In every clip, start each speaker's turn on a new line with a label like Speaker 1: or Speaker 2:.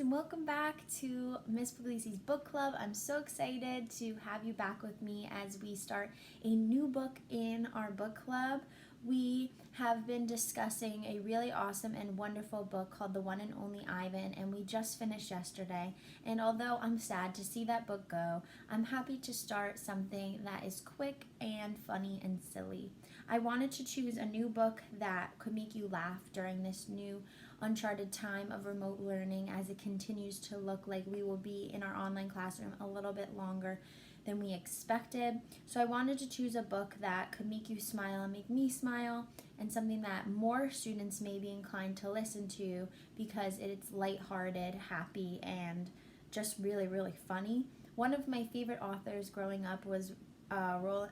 Speaker 1: and welcome back to Miss Puglisi's book club. I'm so excited to have you back with me as we start a new book in our book club. We have been discussing a really awesome and wonderful book called The One and Only Ivan, and we just finished yesterday. And although I'm sad to see that book go, I'm happy to start something that is quick and funny and silly. I wanted to choose a new book that could make you laugh during this new uncharted time of remote learning, as it continues to look like we will be in our online classroom a little bit longer than we expected. So I wanted to choose a book that could make you smile and make me smile, and something that more students may be inclined to listen to because it's lighthearted, happy, and just really, really funny. One of my favorite authors growing up was Roald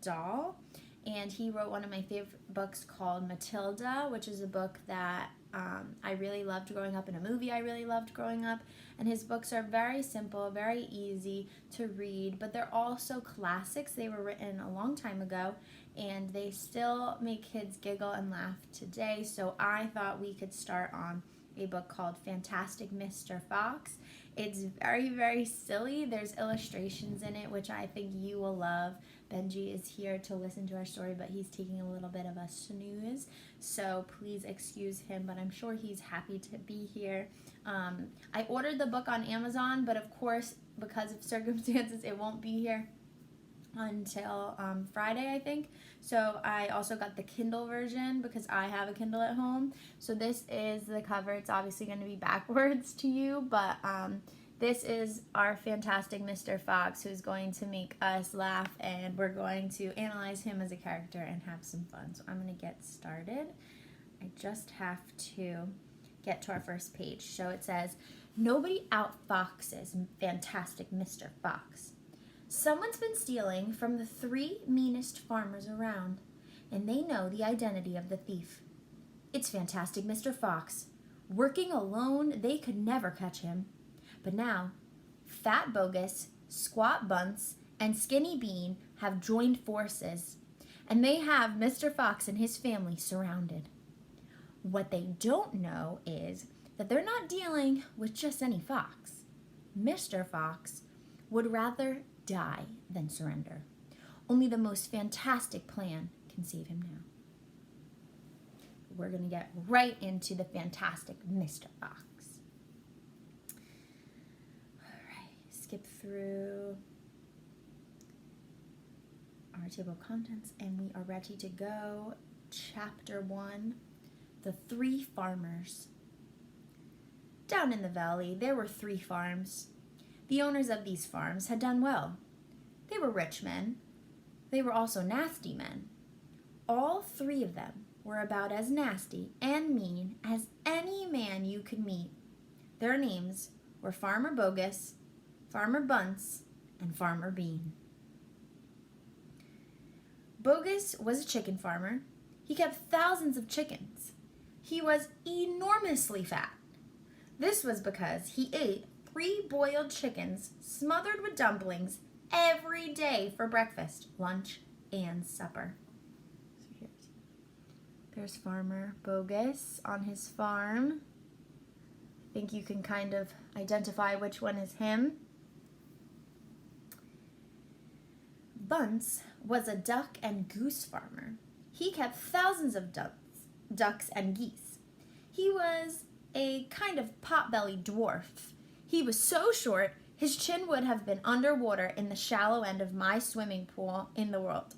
Speaker 1: Dahl, and he wrote one of my favorite books called Matilda, which is a book that I really loved growing up, and a movie I really loved growing up. And his books are very simple, very easy to read, but they're also classics. They were written a long time ago, and they still make kids giggle and laugh today. So I thought we could start on a book called Fantastic Mr. Fox. It's very, very silly. There's illustrations in it, which I think you will love. Benji is here to listen to our story, but he's taking a little bit of a snooze, so please excuse him, but I'm sure he's happy to be here. I ordered the book on Amazon, but of course, because of circumstances, it won't be here until Friday, I think. So I also got the Kindle version because I have a Kindle at home. So this is the cover. It's obviously going to be backwards to you, but this is our fantastic Mr. Fox, who's going to make us laugh, and we're going to analyze him as a character and have some fun. So I'm going to get started. I just have to get to our first page. So it says, "Nobody outfoxes fantastic Mr. Fox. Someone's been stealing from the 3 meanest farmers around, and they know the identity of the thief. It's fantastic Mr. Fox. Working alone, they could never catch him. But now, Fat Bogus, Squat Bunce, and Skinny Bean have joined forces, and they have Mr. Fox and his family surrounded. What they don't know is that they're not dealing with just any fox. Mr. Fox would rather die than surrender. Only the most fantastic plan can save him now." We're going to get right into the fantastic Mr. Fox. Skip through our table of contents, and we are ready to go. Chapter 1, The 3 Farmers. Down in the valley, there were 3 farms. The owners of these farms had done well. They were rich men. They were also nasty men. All 3 of them were about as nasty and mean as any man you could meet. Their names were Farmer Bogus, Farmer Bunce, and Farmer Bean. Bogus was a chicken farmer. He kept thousands of chickens. He was enormously fat. This was because he ate 3 boiled chickens smothered with dumplings every day for breakfast, lunch, and supper. So there's Farmer Bogus on his farm. I think you can kind of identify which one is him. Bunce was a duck and goose farmer. He kept thousands of ducks and geese. He was a kind of pot-bellied dwarf. He was so short, his chin would have been underwater in the shallow end of my swimming pool in the world.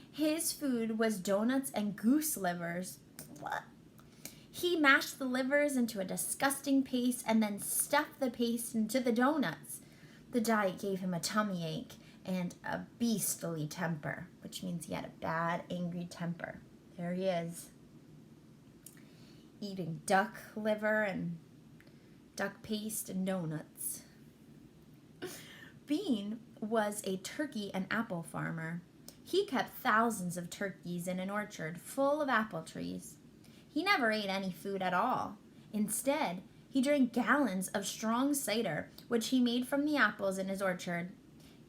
Speaker 1: His food was donuts and goose livers. What? He mashed the livers into a disgusting paste and then stuffed the paste into the donuts. The diet gave him a tummy ache and a beastly temper, which means he had a bad, angry temper. There he is, eating duck liver and duck paste and donuts. Bean was a turkey and apple farmer. He kept thousands of turkeys in an orchard full of apple trees. He never ate any food at all. Instead, he drank gallons of strong cider, which he made from the apples in his orchard.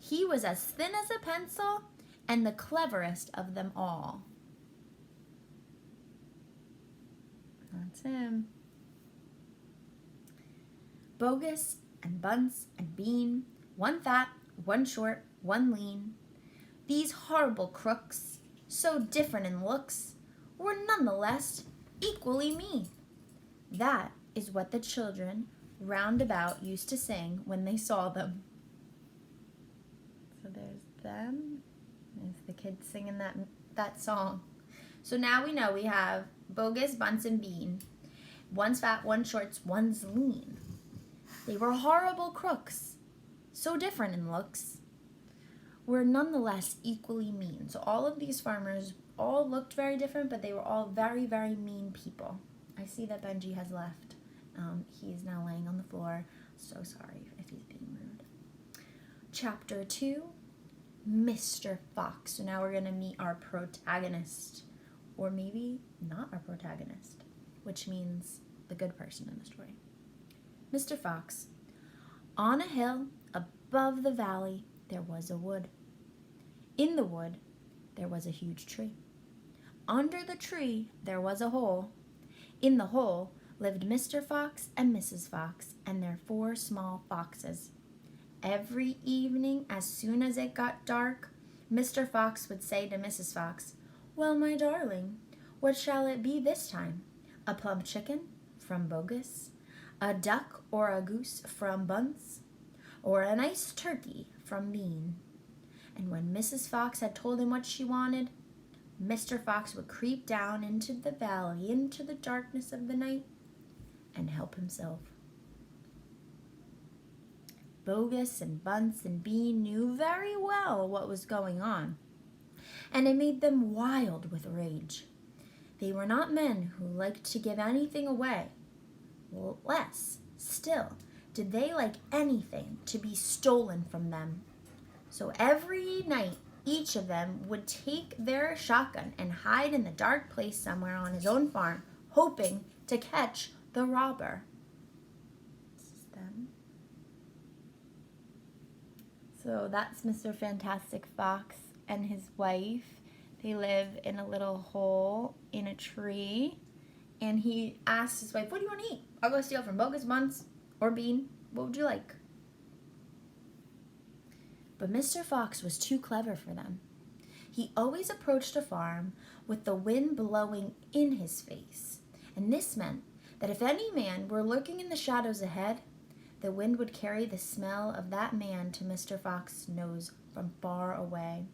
Speaker 1: He was as thin as a pencil and the cleverest of them all. That's him. Bogus and Bunce and Bean, one fat, one short, one lean. These horrible crooks, so different in looks, were nonetheless equally mean. That is what the children round about used to sing when they saw them. So there's them. There's the kids singing that song. So now we know we have Bogus, Bunce, and Bean. One's fat, one's short, one's lean. They were horrible crooks, so different in looks, were nonetheless equally mean. So all of these farmers all looked very different, but they were all very, very mean people. I see that Benji has left. He is now laying on the floor. So sorry if he's being rude. Chapter 2, Mr. Fox. So now we're going to meet our protagonist, or maybe not our protagonist, which means the good person in the story. Mr. Fox. On a hill above the valley there was a wood. In the wood there was a huge tree. Under the tree there was a hole. In the hole lived Mr. Fox and Mrs. Fox and their 4 small foxes. Every evening, as soon as it got dark, Mr. Fox would say to Mrs. Fox, "Well, my darling, what shall it be this time? A plump chicken from Bogus? A duck or a goose from Bunce? Or a nice turkey from Bean?" And when Mrs. Fox had told him what she wanted, Mr. Fox would creep down into the valley, into the darkness of the night, and help himself. Bogus and Bunce and Bean knew very well what was going on, and it made them wild with rage. They were not men who liked to give anything away. Less still did they like anything to be stolen from them. So every night, each of them would take their shotgun and hide in the dark place somewhere on his own farm, hoping to catch the robber. This is them. So that's Mr. Fantastic Fox and his wife. They live in a little hole in a tree. And he asked his wife, "What do you want to eat? I'll go steal from Bogus, Bunce, or Bean. What would you like?" But Mr. Fox was too clever for them. He always approached a farm with the wind blowing in his face. And this meant that if any man were lurking in the shadows ahead, the wind would carry the smell of that man to Mr. Fox's nose from far away.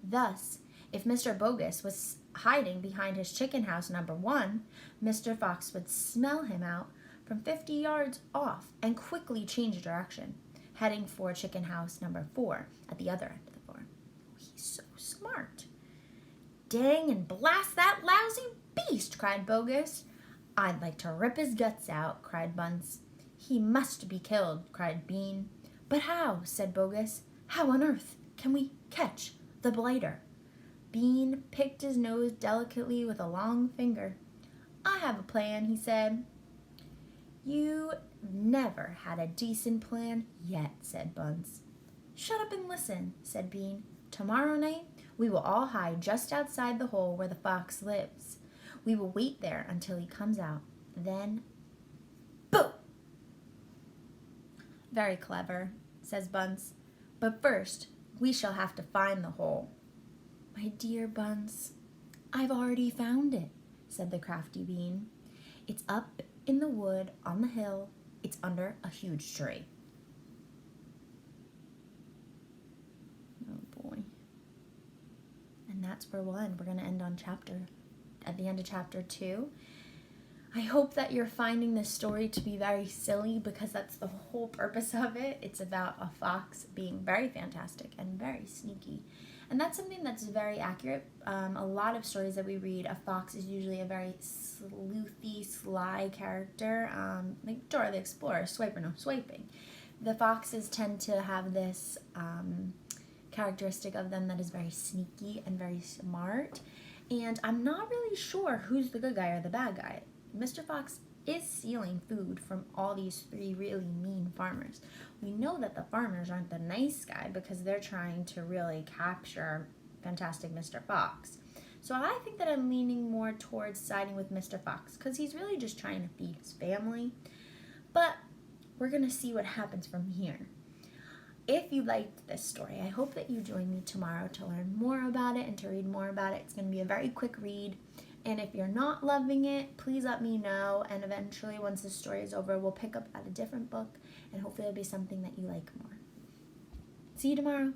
Speaker 1: Thus, if Mr. Bogus was hiding behind his chicken house number 1, Mr. Fox would smell him out from 50 yards off and quickly change direction, heading for chicken house number 4 at the other end of the farm. He's so smart. "Dang and blast that lousy beast," cried Bogus. "I'd like to rip his guts out," cried Bunce. "He must be killed," cried Bean. "But how?" said Bogus. "How on earth can we catch the blighter?" Bean picked his nose delicately with a long finger. "I have a plan," he said. "You never had a decent plan yet," said Bunce. "Shut up and listen," said Bean. "Tomorrow night we will all hide just outside the hole where the fox lives. We will wait there until he comes out. Then, boo!" "Very clever," says Bunce. "But first we shall have to find the hole." "My dear Bunce, I've already found it," said the crafty Bean. "It's up in the wood on the hill. It's under a huge tree." Oh boy. And that's where we'll end. We're going to end at the end of chapter 2. I hope that you're finding this story to be very silly, because that's the whole purpose of it. It's about a fox being very fantastic and very sneaky. And that's something that's very accurate. A lot of stories that we read, a fox is usually a very sleuthy, sly character, like Dora the Explorer, swipe or no swiping. The foxes tend to have this characteristic of them that is very sneaky and very smart. And I'm not really sure who's the good guy or the bad guy. Mr. Fox is stealing food from all these 3 really mean farmers. We know that the farmers aren't the nice guy because they're trying to really capture fantastic Mr. Fox. So I think that I'm leaning more towards siding with Mr. Fox because he's really just trying to feed his family. But we're going to see what happens from here. If you liked this story, I hope that you join me tomorrow to learn more about it and to read more about it. It's going to be a very quick read. And if you're not loving it, please let me know. And eventually, once the story is over, we'll pick up at a different book. And hopefully it'll be something that you like more. See you tomorrow.